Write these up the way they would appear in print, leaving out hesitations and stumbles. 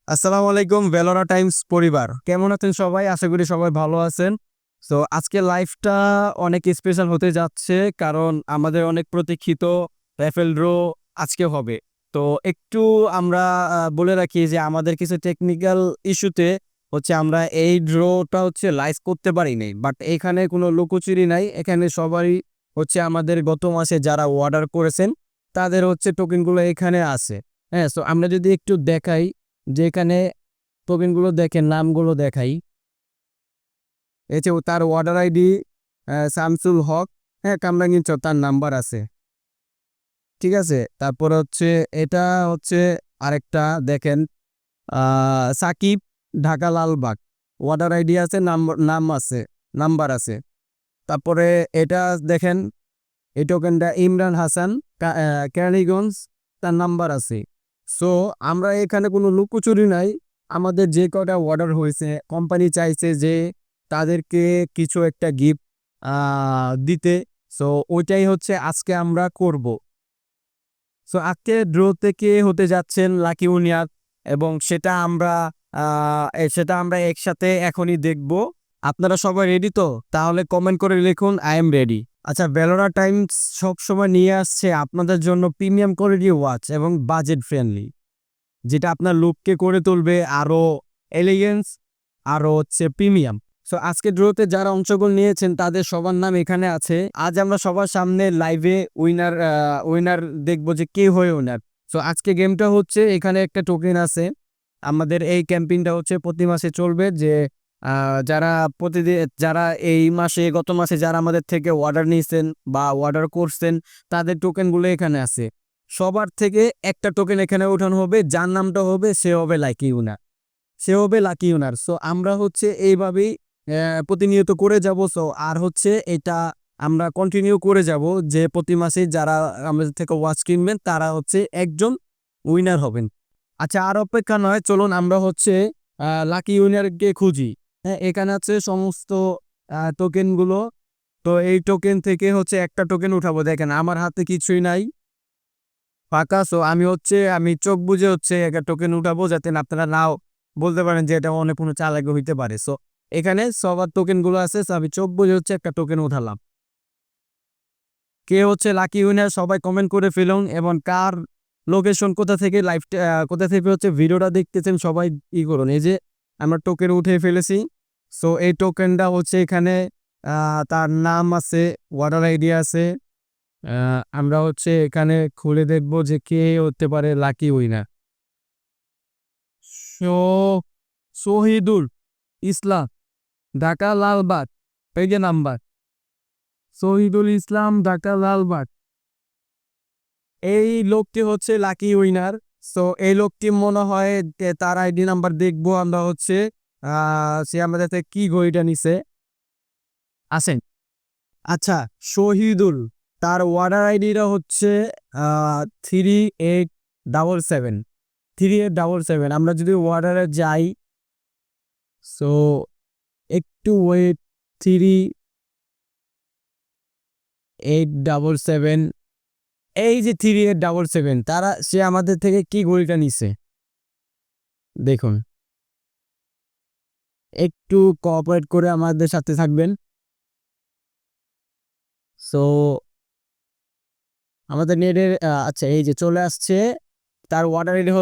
আসসালামু আলাইকুম ভেলোরা টাইমস পরিবার, কেমন আছেন সবাই? আশা করি সবাই ভালো আছেন। সো আজকে লাইভটা অনেক স্পেশাল হতে যাচ্ছে, কারণ আমাদের অনেক প্রতীক্ষিত র্যাফেল ড্র আজকে হবে। তো একটু আমরা বলে রাখি যে আমাদের কিছু টেকনিক্যাল ইস্যুতে আমরা এই ড্রটা লাইভ করতে পারি নাই, বাট এখানে কোনো লুকোচুরি নাই। এখানে সবাই আমাদের গত মাসে যারা অর্ডার করেছেন তাদের টোকেনগুলো এখানে আছে। হ্যাঁ, সো আমরা যদি একটু দেখাই, যেখানে টোকেনগুলো দেখেন, নামগুলো দেখাই। তার অর্ডার আইডি শামসুল হক, হ্যাঁ, কামরাঙ্গীরচর, তার নাম্বার আছে। ঠিক আছে, তারপর এটা হচ্ছে আরেকটা দেখেন, সাকিব, ঢাকা লালবাগ, অর্ডার আইডি আছে, নাম আছে, নাম্বার আছে। তারপরে এটা দেখেন, এই টোকেনটা ইমরান হাসান, কেরানীগঞ্জ, তার নাম্বার আছে। সো আমরা এখানে কোনো লুকোচুরি নাই। আমাদের যে কটা অর্ডার হয়েছে, কোম্পানি চাইছে যে তাদেরকে কিছু একটা গিফট দিতে। সো ওইটাই আজকে আমরা করব। সো আজকে ড্র থেকে হতে যাচ্ছেন লাকি উইনার, এবং সেটা আমরা একসাথে এখনই দেখব। আপনারা সবাই রেডি তো? তাহলে কমেন্ট করে লিখুন আই এম রেডি। আচ্ছা, ভেলোরা টাইমস সবসময় নিয়ে আসছে আপনাদের জন্য প্রিমিয়াম কোয়ালিটি ওয়াচ এবং বাজেট ফ্রেন্ডলি, যেটা আপনার লুককে করে তুলবে আরও এলিগেন্স, আরও প্রিমিয়াম। সো আজকে ড্রোতে যারা অংশগ্রহণ নিয়েছেন তাদের সবার নাম এখানে আছে। আজ আমরা সবার সামনে লাইভে উইনার দেখবো যে কে হয়ে উইনার। সো আজকে গেমটা এখানে একটা টোকেন আছে। আমাদের এই ক্যাম্পেইনটা প্রতি মাসে চলবে, যে যারা প্রতিদিন, যারা এই মাসে, গত মাসে যারা আমাদের থেকে অর্ডার নিয়েছেন বা অর্ডার করছেন, তাদের টোকেনগুলো এখানে আছে। সবার থেকে একটা টোকেন এখানে উঠানো হবে, যার নামটা হবে সে হবে লাকি উইনার, সে হবে লাকি উইনার। সো আমরা এইভাবেই প্রতিনিয়ত করে যাব। সো আর এটা আমরা কন্টিনিউ করে যাব, যে প্রতি মাসে যারা আমাদের থেকে ওয়াচ কিনবেন তারা একজন উইনার হবেন। আচ্ছা, আর অপেক্ষা নয়, চলুন আমরা লাকি উইনারকে খুঁজি। হ্যাঁ, এখানে সমস্ত টোকেনগুলো। তো এই টোকেন থেকে একটা টোকেন উঠাবো। দেখেন আমার হাতে কিছুই নাই, ফাঁকা। সো আমি চোখ বুঝে একটা টোকেন উঠাবো, যাতে আপনারা নাও বলতে পারেন যে এটা অনেক কোনো চালাকি হইতে পারে। সো এখানে সবার টোকেন গুলো আছে। সো আমি চোখ বুঝে একটা টোকেন উঠালাম। কে লাকি উইনার সবাই কমেন্ট করে ফেলুন, এবং কার লোকেশন, কোথা থেকে লাইভটা, কোথা থেকে ভিডিওটা দেখতেছেন সবাই করুন। এই যে আমরা টোকেন উঠে ফেলেছি। সো এই টোকেনটা এখানে তার নাম আছে, অর্ডার আইডি আছে। আমরা এখানে খুলে দেখবো যে কে হতে পারে লাকি উইনার। শহীদুল ইসলাম, ঢাকা লালবাগ, এই যে নাম্বার, শহীদুল ইসলাম, ঢাকা লালবাগ, এই লোকটি লাকি উইনার। সো এই লোকটি মনে হয় তার আইডি নাম্বার দেখবো আমরা। সে আমাদের থেকে কি ঘড়িটা নিছে, আসেন। আচ্ছা, শহীদুল, তার অর্ডার আইডিটা 3877, 3877। আমরা যদি অর্ডারে যাই, সো একটু ওয়েট, 3877, এই যে 3877, সে আমাদের থেকে কি ঘড়িটা নিছে দেখুন। একটু কোঅপারেট করে আমাদের সাথে থাকবেন। সো আমাদের নেটের, আচ্ছা, এই যে চলে আসছে। তার অর্ডার আইডি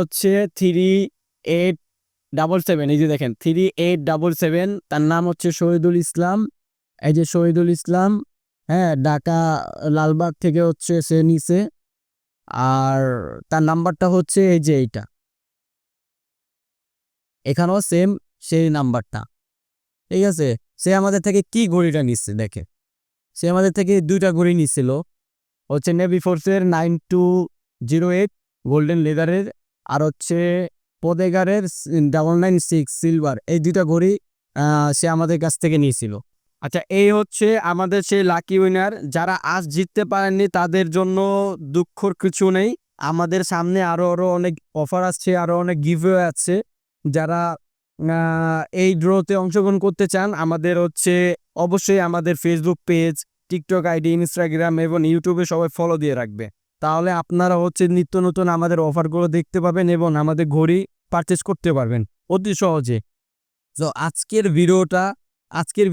3877। এই যে দেখেন 3877, তার নাম শহীদুল ইসলাম। এই যে শহীদুল ইসলাম, হ্যাঁ, ঢাকা লালবাগ থেকে সে নিছে। আর তার নাম্বারটা এই যে এইটা, এখানেও সেম সেই নাম্বারটা। ঠিক আছে, সে আমাদের থেকে কি ঘড়িটা নিচ্ছে দেখে। সে আমাদের থেকে দুইটা ঘড়ি নিচ্ছিল, নেভি ফোর্সের 9208 গোল্ডেন লেদারের, আর পদেগারের 996 সিলভার। এই দুইটা ঘড়ি সে আমাদের কাছ থেকে নিয়েছিল। আচ্ছা, এই আমাদের সেই লাকি উইনার। যারা আজ জিততে পারেননি তাদের জন্য দুঃখর কিছু নেই, আমাদের সামনে আরো আরো অনেক অফার আসছে, আরো অনেক গিভওয়ে আছে। যারা এই ড্রতে অংশগ্রহণ করতে চান, আমাদের অবশ্যই আমাদের Facebook page, TikTok ID, Instagram এবং ইউটিউবে সবাই ফলো দিয়ে রাখবে। তাহলে আপনারা নিত্য নতুন আমাদের অফারগুলো দেখতে পাবেন এবং আমাদের ঘড়ি পারচেস করতে পারবেন অতি সহজে। তো আজকের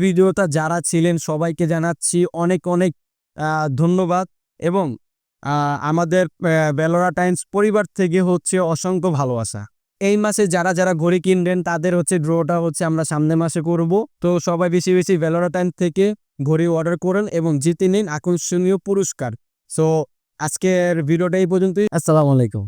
ভিডিওটা যারা ছিলেন সবাইকে জানাচ্ছি অনেক অনেক ধন্যবাদ এবং আমাদের বেলোরা টাইমস পরিবার থেকে হচ্ছে অসংখ্য ভালোবাসা। এই মাসে যারা যারা ঘড়ি কিনবেন তাদের হচ্ছে ড্রটা হচ্ছে আমরা সামনের মাসে করব। তো সবাই বেশি বেশি বেলোরা টাইমস থেকে ঘড়ি অর্ডার করেন এবং জিতে নিন আকর্ষণীয় পুরস্কার। সো আজকের ভিডিওটা এই পর্যন্তই। আসসালামু আলাইকুম।